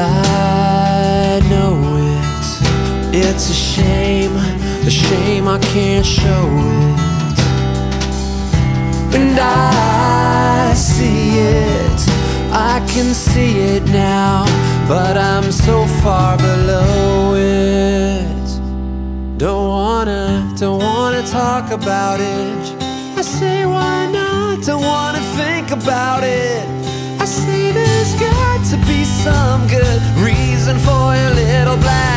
I know it's a shame I can't show it. And I see it, I can see it now, but I'm so far below it. Don't wanna talk about it. I say why not, don't wanna think about it. I say there's got to be some good reason for your little black